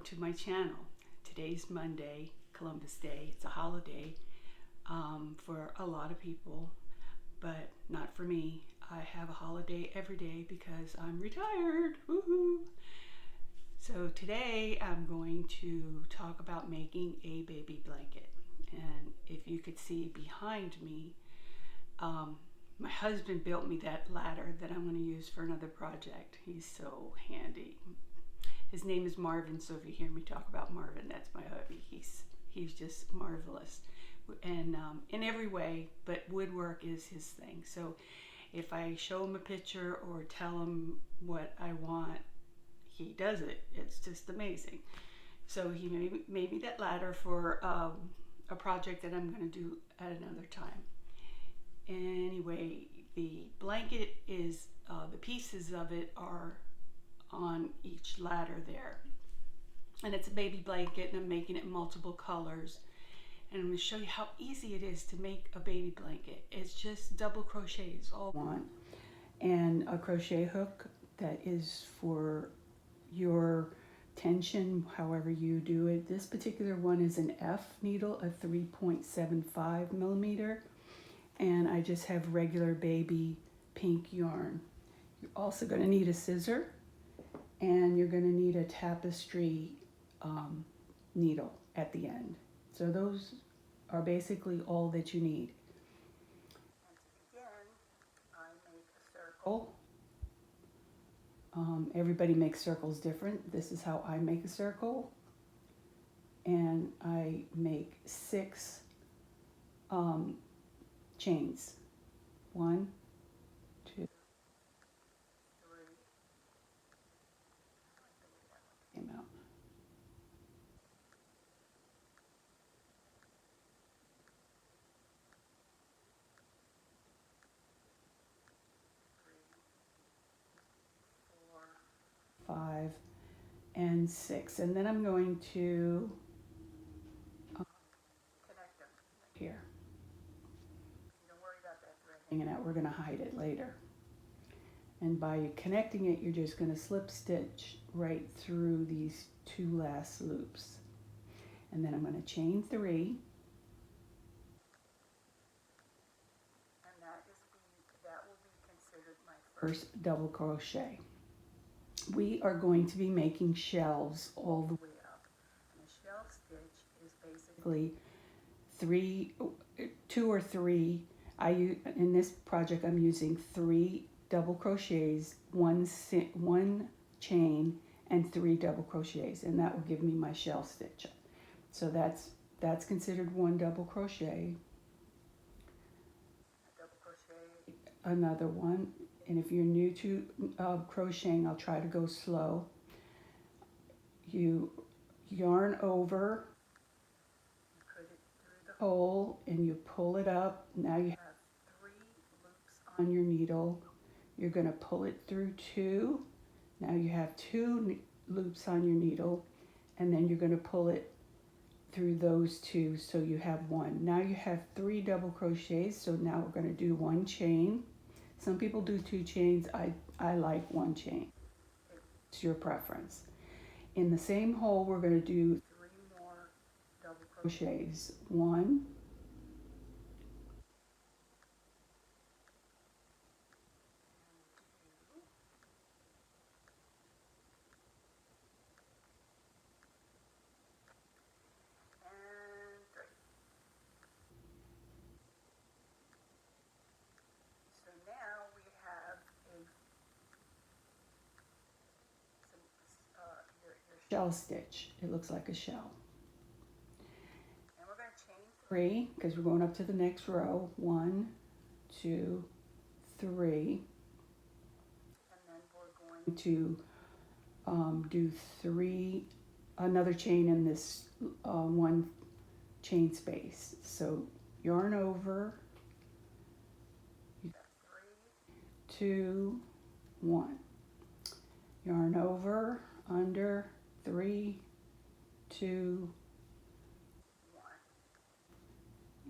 welcome to my channel. Today's Monday, Columbus Day. It's a holiday for a lot of people, but not for me. I have a holiday every day because I'm retired. Woohoo! So today I'm going to talk about making a baby blanket. And if you could see behind me, my husband built me that ladder that I'm going to use for another project. He's so handy. His name is Marvin, so if you hear me talk about Marvin, that's my hubby. He's just marvelous, and in every way, but woodwork is his thing. So if I show him a picture or tell him what I want, he does it. It's just amazing. So he made me that ladder for a project that I'm going to do at another time. Anyway, the blanket is, the pieces of it are on each ladder there. And it's a baby blanket, and I'm making it multiple colors. And I'm going to show you how easy it is to make a baby blanket. It's just double crochet is all I want. And a crochet hook that is for your tension, however you do it. This particular one is an F needle, a 3.75 millimeter. And I just have regular baby pink yarn. You're also going to need a scissor, and you're going to need a tapestry needle at the end. So those are basically all that you need. And to begin, I make a circle. Everybody makes circles different. This is how I make a circle. And I make 6 chains. 1, 2, 3. Came out. 3, 4, 5, and 6. And then I'm going to connect them here. Don't worry about that thread hanging out. We're going to hide it later. And by connecting it, you're just going to slip stitch right through these 2 last loops. And then I'm going to chain 3. And that will be considered my first double crochet. We are going to be making shelves all the way up. And a shelf stitch is basically 2 or 3. In this project, I'm using 3 double crochets, 1 chain, and 3 double crochets, and that will give me my shell stitch. So that's considered 1 double crochet. Double crochet, another one. And if you're new to crocheting, I'll try to go slow. You yarn over, you put it through the hole, and you pull it up. Now you have 3 loops on your needle. You're going to pull it through 2. Now you have 2 loops on your needle, and then you're going to pull it through those 2, so you have 1. Now you have 3 double crochets, so now we're going to do 1 chain. Some people do 2 chains. I like 1 chain. It's your preference. In the same hole, we're going to do 3 more double crochets. 1, 3. So now we have your shell stitch. It looks like a shell. And we're going to chain 3 because we're going up to the next row. 1, 2, 3. And then we're going to do 3, another chain in this 1 chain space. So yarn over, 3, 2, 1. Yarn over, under, 3, 2, 1.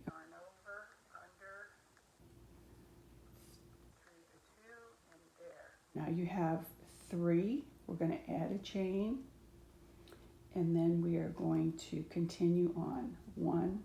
Yarn over, under, 3 to 2, and there. Now you have 3. We're going to add a chain, and then we are going to continue on. 1,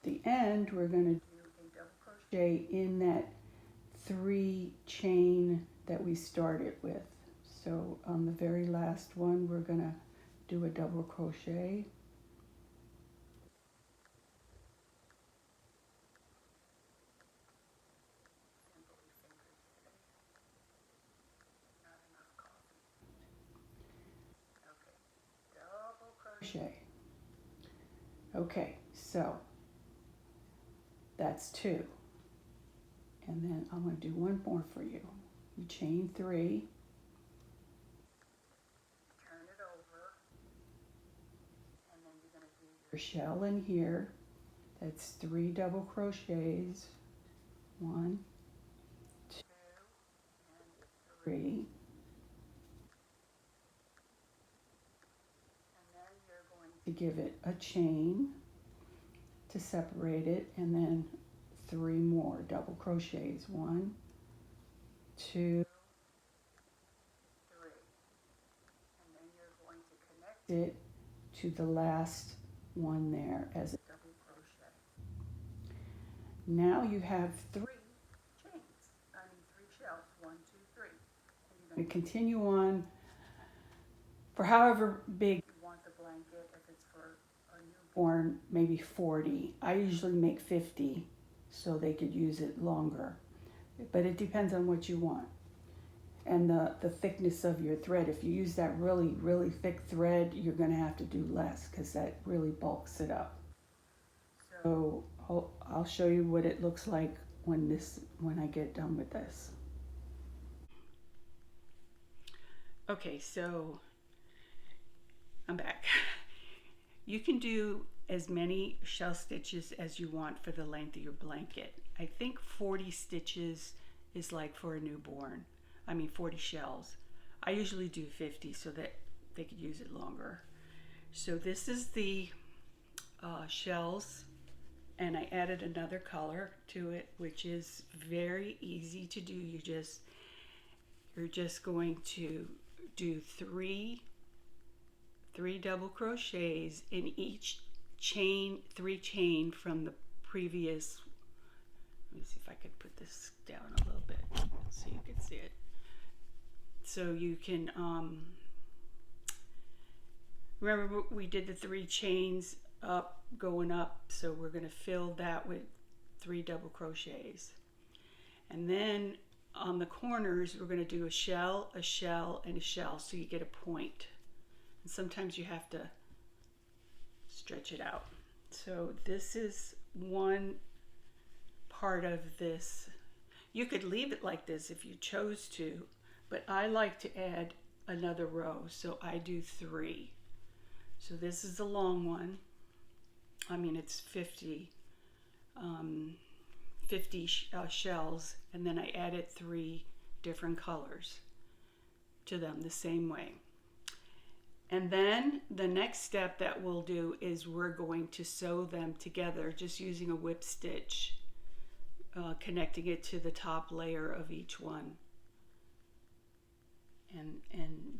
the end, we're going to do a double crochet in that 3 chain that we started with. So on the very last one, we're going to do a double crochet. Double crochet. Okay, so that's 2. And then I'm going to do one more for you. You chain 3, turn it over, and then you're going to do your shell in here. That's 3 double crochets. 1, 2, and 3. And then you're going to give it a chain to separate it, and then 3 more double crochets. 1, 2, 3. And then you're going to connect it to the last one there as a double crochet. Now you have 3 chains, 3 shells. 1, 2, 3. And you're going to continue on for however big you want the blanket. If it's for a newborn, maybe 40. I usually make 50. So they could use it longer. But it depends on what you want. And the thickness of your thread. If you use that really, really thick thread, you're going to have to do less because that really bulks it up. So I'll show you what it looks like when I get done with this. Okay, so I'm back. You can do as many shell stitches as you want for the length of your blanket. I think 40 stitches is like for a newborn. 40 shells. I usually do 50 so that they could use it longer. So this is the shells, and I added another color to it, which is very easy to do. You're just going to do 3 double crochets in each chain, 3 chain from the previous. Let me see if I could put this down a little bit so you can see it. So you can remember we did the 3 chains up, going up, so we're going to fill that with 3 double crochets. And then on the corners we're going to do a shell, a shell, and a shell, so you get a point. And sometimes you have to stretch it out. So this is one part of this. You could leave it like this if you chose to, but I like to add another row, so I do 3. So this is the long one. It's 50 shells, and then I added 3 different colors to them the same way. And then the next step that we'll do is we're going to sew them together just using a whip stitch, connecting it to the top layer of each one. And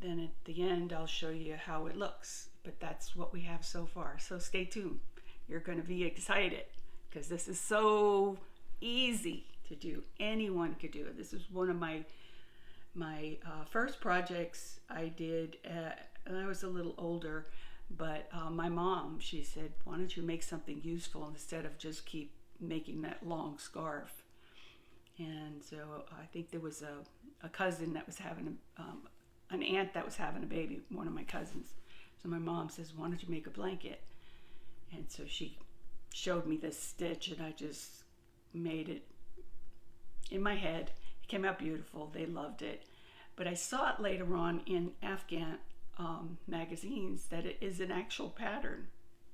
then at the end I'll show you how it looks, but that's what we have so far. So stay tuned. You're going to be excited because this is so easy to do. Anyone could do it. This is one of my first projects I did. And I was a little older, but my mom, she said, why don't you make something useful instead of just keep making that long scarf? And so I think there was a cousin that was having an aunt that was having a baby, one of my cousins. So my mom says, why don't you make a blanket? And so she showed me this stitch, and I just made it in my head. It came out beautiful. They loved it. But I saw it later on in Afghan magazines that it is an actual pattern.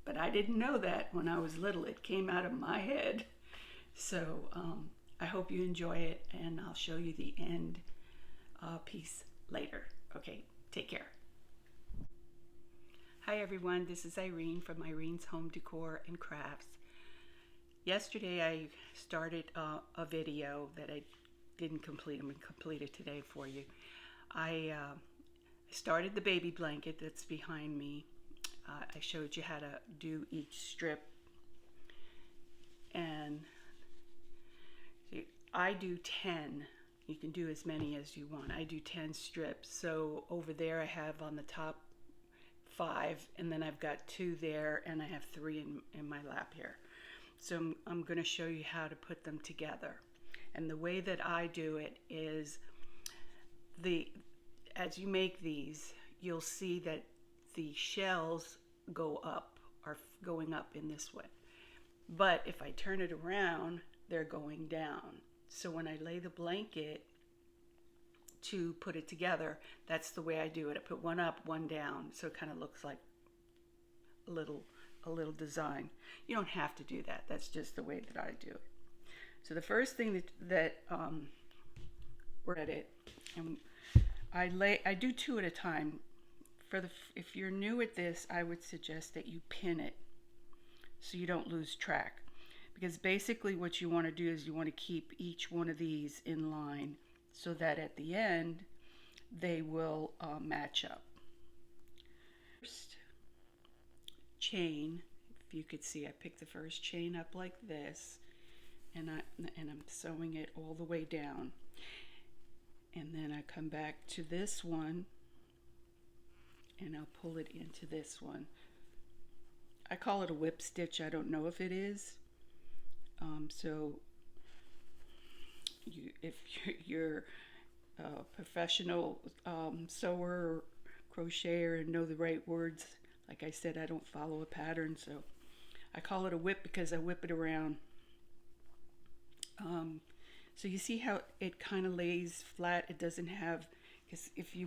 But I didn't know that when I was little. It came out of my head. So I hope you enjoy it, and I'll show you the end piece later. Okay, take care. Hi everyone, this is Irene from Irene's Home Decor and Crafts. Yesterday I started a video that I didn't complete. I'm going to complete it today for you. I started the baby blanket that's behind me. I showed you how to do each strip, and I do 10. You can do as many as you want. I do 10 strips. So over there I have on the top 5, and then I've got 2 there, and I have 3 in my lap here. So I'm going to show you how to put them together. And the way that I do it is, as you make these, you'll see that the shells are going up in this way. But if I turn it around, they're going down. So when I lay the blanket to put it together, that's the way I do it. I put one up, one down, so it kind of looks like a little design. You don't have to do that. That's just the way that I do it. So the first thing that we're at it, and I do 2 at a time. If you're new at this, I would suggest that you pin it so you don't lose track. Because basically what you want to do is you want to keep each one of these in line so that at the end they will match up. First chain, if you could see, I picked the first chain up like this, and I'm sewing it all the way down. And then I come back to this one and I'll pull it into this one. I call it a whip stitch. I don't know if it is. So if you're a professional sewer or crocheter and know the right words, like I said, I don't follow a pattern, so I call it a whip because I whip it around. So you see how it kind of lays flat. It doesn't have, because if you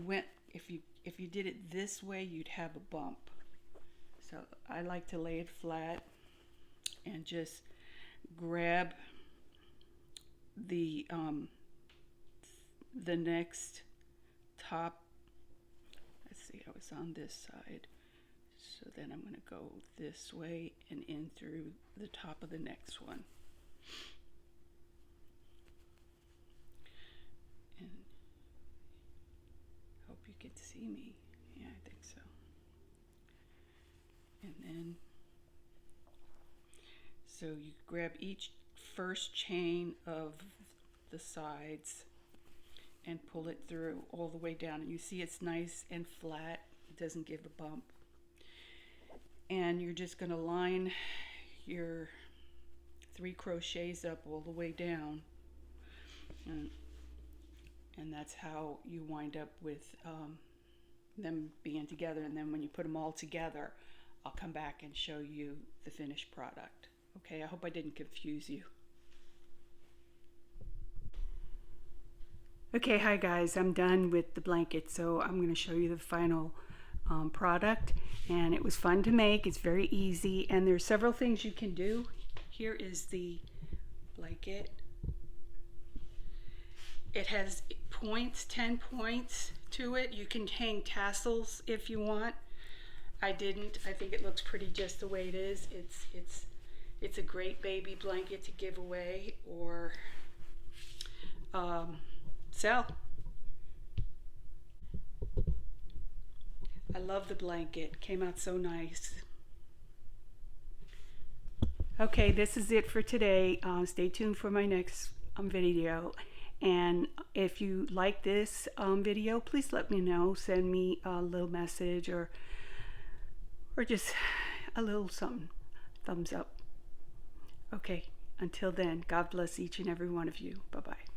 did it this way, you'd have a bump. So I like to lay it flat and just grab the next top. Let's see, I was on this side, so then I'm going to go this way and in through the top of the next one. And hope you can see me. Yeah, I think so. And then so you grab each first chain of the sides and pull it through all the way down, and you see it's nice and flat. It doesn't give a bump. And you're just going to line your 3 crochets up all the way down, and that's how you wind up with them being together. And then when you put them all together, I'll come back and show you the finished product. Okay, I hope I didn't confuse you. Okay, hi guys, I'm done with the blanket, so I'm going to show you the final product. And it was fun to make. It's very easy, and there's several things you can do. Here is the blanket. It has points, 10 points to it. You can hang tassels if you want. I didn't. I think it looks pretty just the way it is. It's a great baby blanket to give away or sell. I love the blanket. Came out so nice. Okay, this is it for today. Stay tuned for my next video. And if you like this video, please let me know. Send me a little message or just a little something. Thumbs up. Okay, until then, God bless each and every one of you. Bye-bye.